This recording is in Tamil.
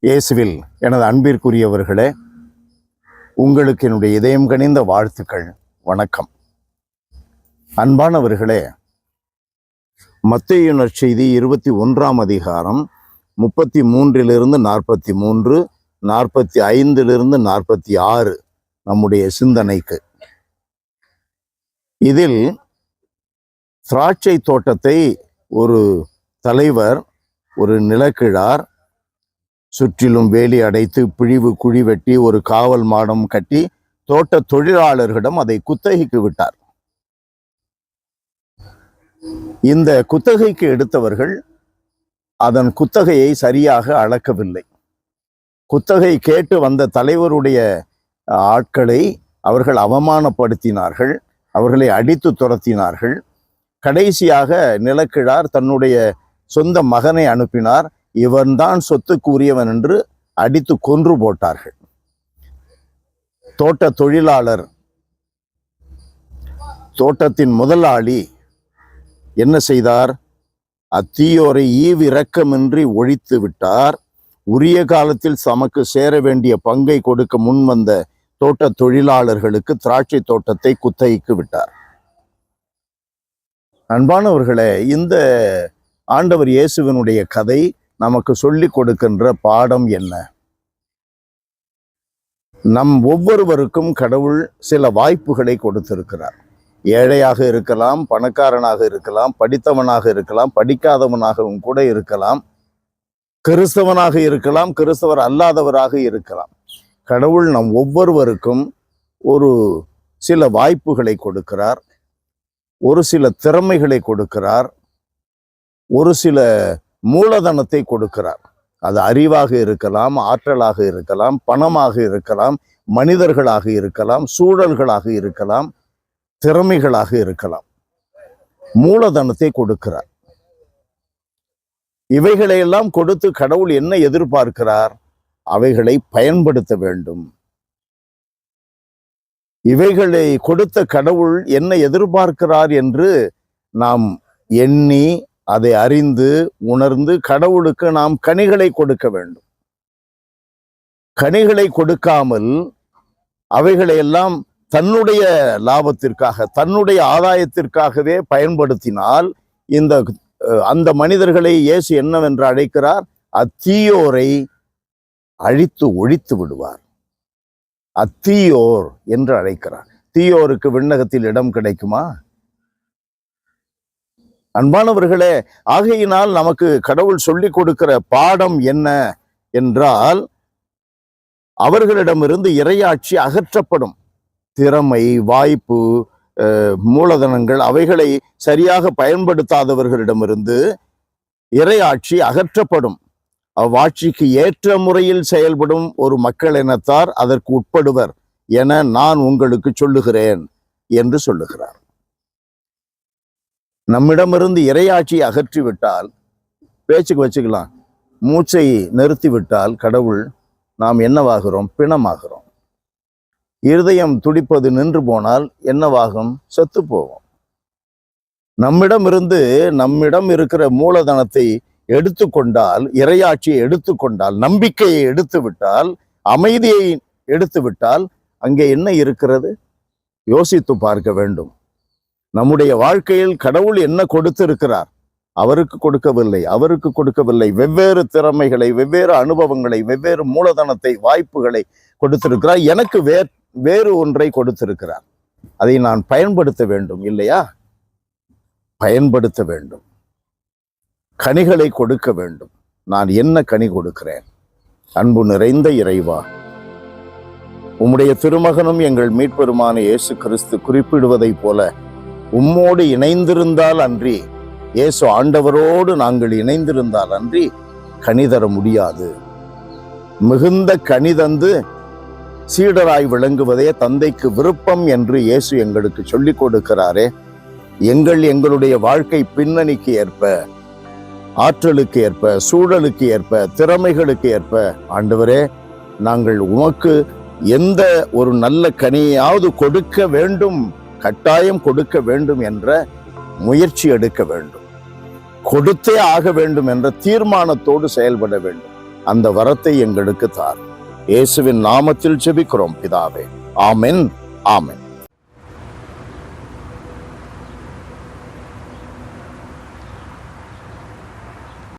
இயேசுவில் எனது அன்பிற்குரியவர்களே, உங்களுக்கு என்னுடைய இதயம் கனிந்த வாழ்த்துக்கள். வணக்கம். அன்பானவர்களே, மத்தேயு நற்செய்தி 21ஆம் அதிகாரம் 33 43, 45 46 நம்முடைய சிந்தனைக்கு. இதில் திராட்சை தோட்டத்தை ஒரு தலைவர், ஒரு நிலக்கிழார் சுற்றிலும் வேலி அடைத்து பிழிவு குழி வெட்டி ஒரு காவல் மாடம் கட்டி தோட்ட தொழிலாளர்களிடம் அதை குத்தகைக்கு விட்டார். இந்த குத்தகைக்கு எடுத்தவர்கள் அதன் குத்தகையை சரியாக அளக்கவில்லை. குத்தகை கேட்டு வந்த தலைவருடைய ஆட்களை அவர்கள் அவமானப்படுத்தினார்கள், அவர்களை அடித்து துரத்தினார்கள். கடைசியாக நிலக்கிழார் தன்னுடைய சொந்த மகனை அனுப்பினார். இவன்தான் சொத்துக்குரியவன் என்று அடித்து கொன்று போட்டார்கள். தோட்ட தொழிலாளர், தோட்டத்தின் முதலாளி என்ன செய்தார்? அத்தீயோரை ஈவிரக்கமின்றி ஒழித்து விட்டார். உரிய காலத்தில் தமக்கு சேர வேண்டிய பங்கை கொடுக்க முன்வந்த தோட்ட தொழிலாளர்களுக்கு திராட்சை தோட்டத்தை குத்தகைக்கு விட்டார். அன்பானவர்களே, இந்த ஆண்டவர் இயேசுவினுடைய கதை நமக்கு சொல்லிக் கொடுக்கின்ற பாடம் என்ன? நம் ஒவ்வொருவருக்கும் கடவுள் சில வாய்ப்புகளை கொடுத்திருக்கிறார். ஏழையாக இருக்கலாம், பணக்காரனாக இருக்கலாம், படித்தவனாக இருக்கலாம், படிக்காதவனாகவும் கூட இருக்கலாம், கிறிஸ்தவனாக இருக்கலாம், கிறிஸ்தவர் அல்லாதவராக இருக்கலாம். கடவுள் நம் ஒவ்வொருவருக்கும் ஒரு சில வாய்ப்புகளை கொடுக்கிறார், ஒரு சில திறமைகளை கொடுக்கிறார், ஒரு சில மூலதனத்தை கொடுக்கிறார். அது அறிவாக இருக்கலாம், ஆற்றலாக இருக்கலாம், பணமாக இருக்கலாம், மனிதர்களாக இருக்கலாம், சூழல்களாக இருக்கலாம், திறமைகளாக இருக்கலாம். மூலதனத்தை கொடுக்கிறார். இவைகளையெல்லாம் கொடுத்து கடவுள் என்ன எதிர்பார்க்கிறார்? அவைகளை பயன்படுத்த வேண்டும். இவைகளை கொடுத்த கடவுள் என்ன எதிர்பார்க்கிறார் என்று நாம் எண்ணி அதை அறிந்து உணர்ந்து கடவுளுக்கு நாம் கனிகளை கொடுக்க வேண்டும். கனிகளை கொடுக்காமல் அவைகளை எல்லாம் தன்னுடைய லாபத்திற்காக, தன்னுடைய ஆதாயத்திற்காகவே பயன்படுத்தினால் அந்த மனிதர்களை இயேசு என்னவென்று அழைக்கிறார்? அத்தீயோரை அழித்து ஒழித்து விடுவார். அத்தீயோர் என்று அழைக்கிறார். தீயோருக்கு விண்ணகத்தில் இடம் கிடைக்குமா? அன்பானவர்களே, ஆகையினால் நமக்கு கடவுள் சொல்லிக் கொடுக்கிற பாடம் என்ன என்றால், அவர்களிடமிருந்து இறையாட்சி அகற்றப்படும். திறமை, வாய்ப்பு, மூலதனங்கள் அவைகளை சரியாக பயன்படுத்தாதவர்களிடமிருந்து இறையாட்சி அகற்றப்படும். அவ்வாட்சிக்கு ஏற்ற முறையில் செயல்படும் ஒரு மக்கள் இனத்தார் அதற்கு உட்படுவர் என நான் உங்களுக்கு சொல்லுகிறேன் என்று சொல்லுகிறார். நம்மிடமிருந்து இறையாட்சியை அகற்றிவிட்டால், பேச்சுக்கு வச்சுக்கலாம், மூச்சை நிறுத்திவிட்டால் கடவுள் நாம் என்னவாகிறோம்? பிணமாகிறோம். இருதயம் துடிப்பது நின்று போனால் என்னவாகும்? செத்து போவோம். நம்மிடம் இருக்கிற மூலதனத்தை எடுத்துக்கொண்டால், இறையாட்சியை எடுத்துக்கொண்டால், நம்பிக்கையை எடுத்துவிட்டால், அமைதியை எடுத்துவிட்டால் அங்கே என்ன இருக்கிறது? யோசித்து பார்க்க வேண்டும். நம்முடைய வாழ்க்கையில் கடவுள் என்ன கொடுத்திருக்கிறார்? அவருக்கு கொடுக்கவில்லை. வெவ்வேறு திறமைகளை, வெவ்வேறு அனுபவங்களை, வெவ்வேறு மூலதனத்தை, வாய்ப்புகளை கொடுத்திருக்கிறார். எனக்கு வேறு ஒன்றை கொடுத்திருக்கிறார். அதை நான் பயன்படுத்த வேண்டும் இல்லையா? பயன்படுத்த வேண்டும். கனிகளை கொடுக்க வேண்டும். நான் என்ன கனி கொடுக்கிறேன்? அன்பு நிறைந்த இறைவா, உம்முடைய திருமகனும் எங்கள் மீட்பெருமான இயேசு கிறிஸ்து குறிப்பிடுவதைப் போல உம்மோடு இணைந்திருந்தால் அன்றி, இயேசு ஆண்டவரோடு நாங்கள் இணைந்திருந்தால் அன்றி கனி தர முடியாது. மிகுந்த கனி தந்து சீடராய் விளங்குவதே தந்தைக்கு விருப்பம் என்று இயேசு எங்களுக்கு சொல்லிக் கொடுக்கிறாரே. எங்களுடைய வாழ்க்கை பின்னணிக்கு ஏற்ப, ஆற்றலுக்கு ஏற்ப, சூழலுக்கு ஏற்ப, திறமைகளுக்கு ஏற்ப ஆண்டவரே, நாங்கள் உமக்கு எந்த ஒரு நல்ல கனியாவது கொடுக்க வேண்டும், கட்டாயம் கொடுக்க வேண்டும் என்ற முயற்சி எடுக்க வேண்டும். கொடுத்தே ஆக வேண்டும் என்ற தீர்மானத்தோடு செயல்பட வேண்டும். அந்த வரத்தை எங்களுக்கு தார். இயேசுவின் நாமத்தில் ஜெபிக்கிறோம் பிதாவே. ஆமென். ஆமென்.